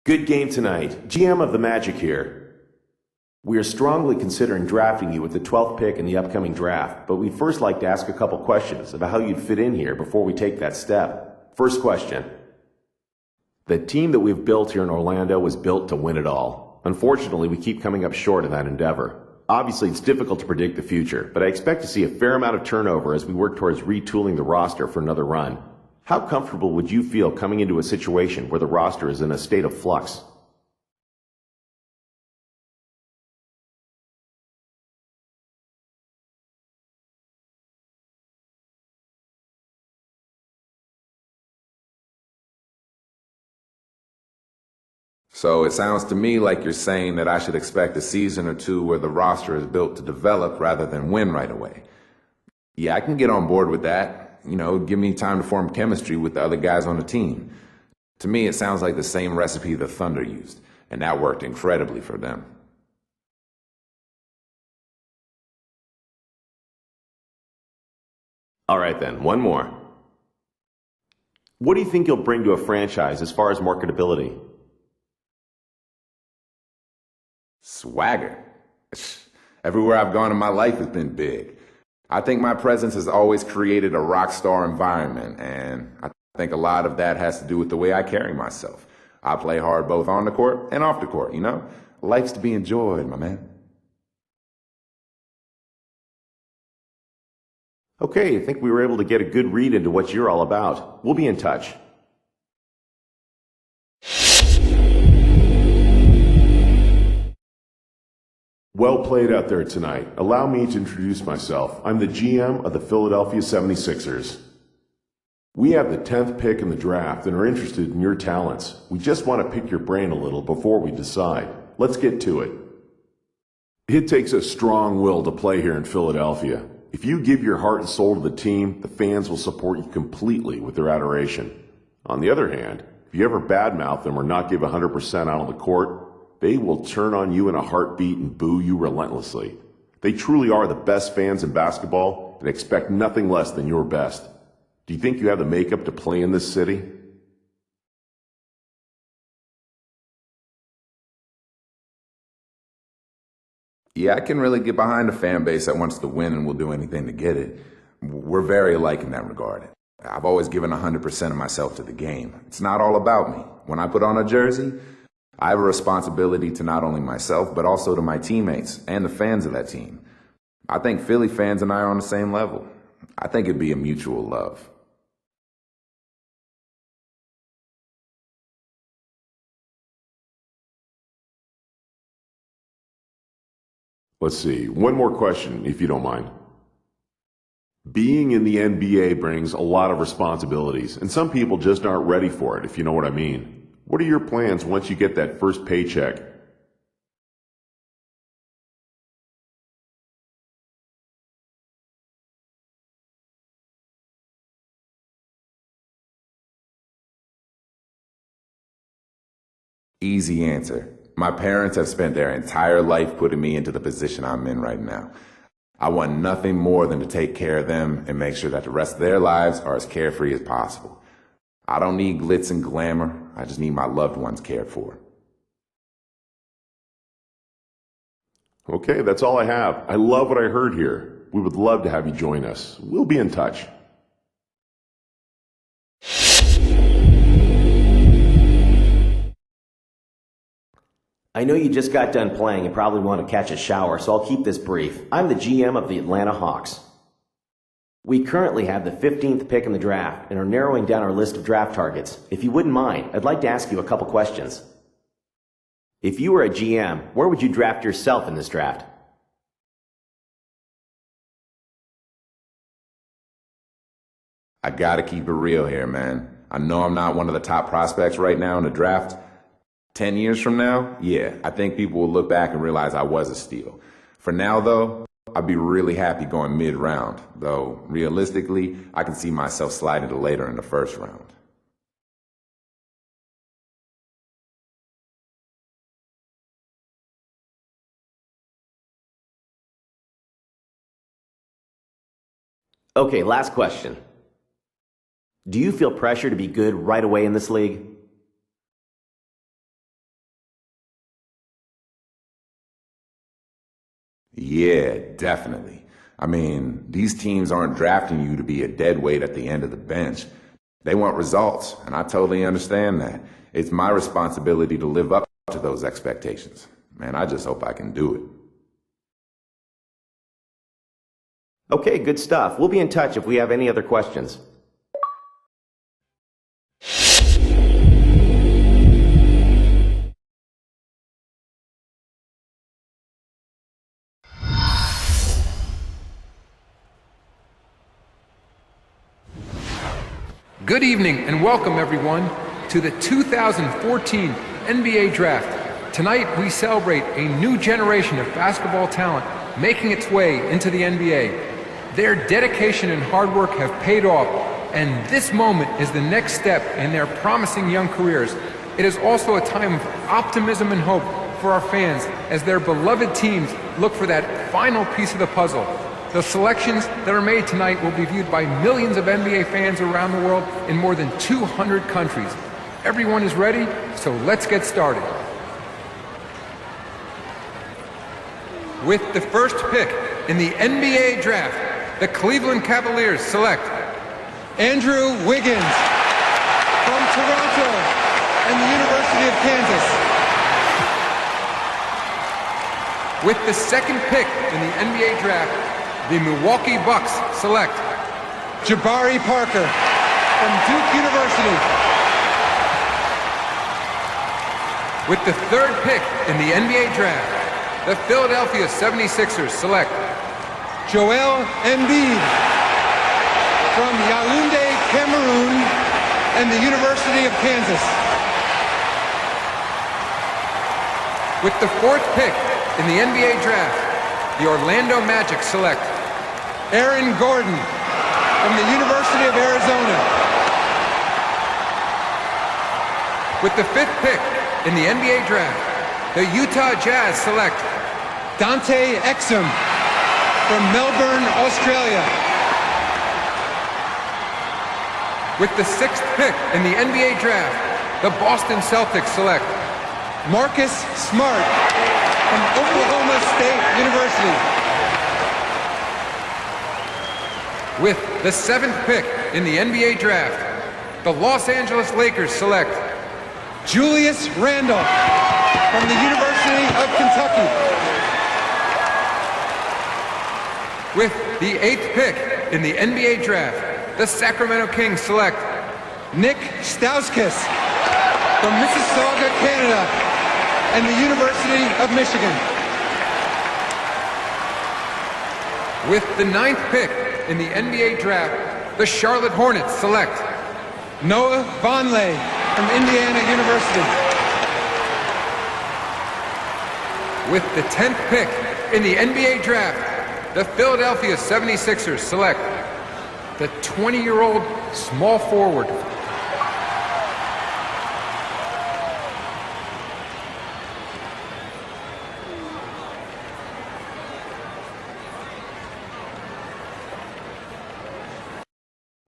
Good game tonight. GM of the Magic here. We are strongly considering drafting you with the 12th pick in the upcoming draft, but we'd first like to ask a couple questions about how you'd fit in here before we take that step. First question. The team that we've built here in Orlando was built to win it all. Unfortunately, we keep coming up short in that endeavor. Obviously, it's difficult to predict the future, but I expect to see a fair amount of turnover as we work towards retooling the roster for another run. How comfortable would you feel coming into a situation where the roster is in a state of flux? So it sounds to me like you're saying that I should expect a season or two where the roster is built to develop rather than win right away. Yeah, I can get on board with that. Give me time to form chemistry with the other guys on the team. To me, it sounds like the same recipe the Thunder used, and that worked incredibly for them. All right then, one more. What do you think you'll bring to a franchise as far as marketability? Swagger. Everywhere I've gone in my life has been big. I think my presence has always created a rock star environment, and I think a lot of that has to do with the way I carry myself. I play hard both on the court and off the court. Life's to be enjoyed, my man. Okay, I think we were able to get a good read into what you're all about. We'll be in touch. Well played out there tonight. Allow me to introduce myself. I'm the GM of the Philadelphia 76ers. We have the 10th pick in the draft and are interested in your talents. We just want to pick your brain a little before we decide. Let's get to it. It takes a strong will to play here in Philadelphia. If you give your heart and soul to the team, the fans will support you completely with their adoration. On the other hand, if you ever badmouth them or not give 100% out on the court, they will turn on you in a heartbeat and boo you relentlessly. They truly are the best fans in basketball and expect nothing less than your best. Do you think you have the makeup to play in this city? Yeah, I can really get behind a fan base that wants to win and will do anything to get it. We're very alike in that regard. I've always given 100% of myself to the game. It's not all about me. When I put on a jersey, I have a responsibility to not only myself, but also to my teammates and the fans of that team. I think Philly fans and I are on the same level. I think it'd be a mutual love. Let's see, one more question, if you don't mind. Being in the NBA brings a lot of responsibilities, and some people just aren't ready for it, if you know what I mean. What are your plans once you get that first paycheck? Easy answer. My parents have spent their entire life putting me into the position I'm in right now. I want nothing more than to take care of them and make sure that the rest of their lives are as carefree as possible. I don't need glitz and glamour. I just need my loved ones cared for. Okay, that's all I have. I love what I heard here. We would love to have you join us. We'll be in touch. I know you just got done playing and probably want to catch a shower, so I'll keep this brief. I'm the GM of the Atlanta Hawks. We currently have the 15th pick in the draft and are narrowing down our list of draft targets. If you wouldn't mind, I'd like to ask you a couple questions. If you were a GM, where would you draft yourself in this draft? I gotta keep it real here, man. I know I'm not one of the top prospects right now in the draft. 10 years from now, yeah, I think people will look back and realize I was a steal. For now, though, I'd be really happy going mid-round, though realistically, I can see myself sliding to later in the first round. Okay, last question. Do you feel pressure to be good right away in this league? Yeah, definitely. I mean, these teams aren't drafting you to be a dead weight at the end of the bench. They want results, and I totally understand that. It's my responsibility to live up to those expectations. Man, I just hope I can do it. Okay, good stuff. We'll be in touch if we have any other questions. Good evening and welcome everyone to the 2014 NBA Draft. Tonight we celebrate a new generation of basketball talent making its way into the NBA. Their dedication and hard work have paid off, and this moment is the next step in their promising young careers. It is also a time of optimism and hope for our fans as their beloved teams look for that final piece of the puzzle. The selections that are made tonight will be viewed by millions of NBA fans around the world in more than 200 countries. Everyone is ready, so let's get started. With the first pick in the NBA Draft, the Cleveland Cavaliers select Andrew Wiggins from Toronto and the University of Kansas. With the second pick in the NBA Draft, the Milwaukee Bucks select Jabari Parker from Duke University. With the third pick in the NBA Draft, the Philadelphia 76ers select Joel Embiid from Yaoundé, Cameroon and the University of Kansas. With the fourth pick in the NBA Draft, the Orlando Magic select Aaron Gordon from the University of Arizona. With the fifth pick in the NBA Draft, the Utah Jazz select Dante Exum from Melbourne, Australia. With the sixth pick in the NBA Draft, the Boston Celtics select Marcus Smart from Oklahoma State University. With the seventh pick in the NBA Draft, the Los Angeles Lakers select Julius Randle from the University of Kentucky. With the eighth pick in the NBA Draft, the Sacramento Kings select Nick Stauskas from Mississauga, Canada and the University of Michigan. With the ninth pick in the NBA Draft, the Charlotte Hornets select Noah Vonleh from Indiana University. With the 10th pick in the NBA Draft, the Philadelphia 76ers select the 20-year-old small forward